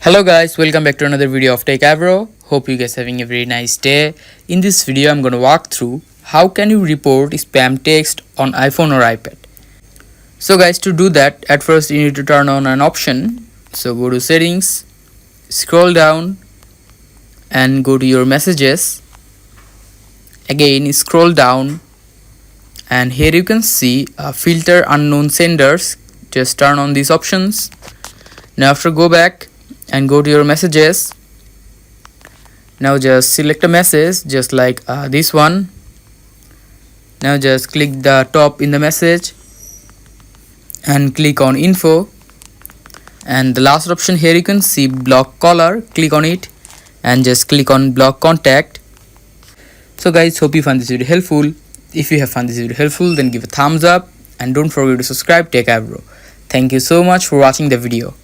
Hello guys, welcome back to another video of Techavro. Hope you guys having a very nice day. In this video I'm going to walk through how can you report spam text on iPhone or iPad. So guys, to do that, at first you need to turn on an option. So go to settings, scroll down and go to your messages. Again scroll down and here you can see filter unknown senders. Just turn on these options. Now after go back and go to your messages. Now just select a message just like this one. Now just click the top in the message and click on info, and the last option here you can see block caller. Click on it and just click on block contact. So guys, hope you found this video helpful. If you have found this video helpful, then give a thumbs up and don't forget to subscribe to Techavro. Thank you so much for watching the video.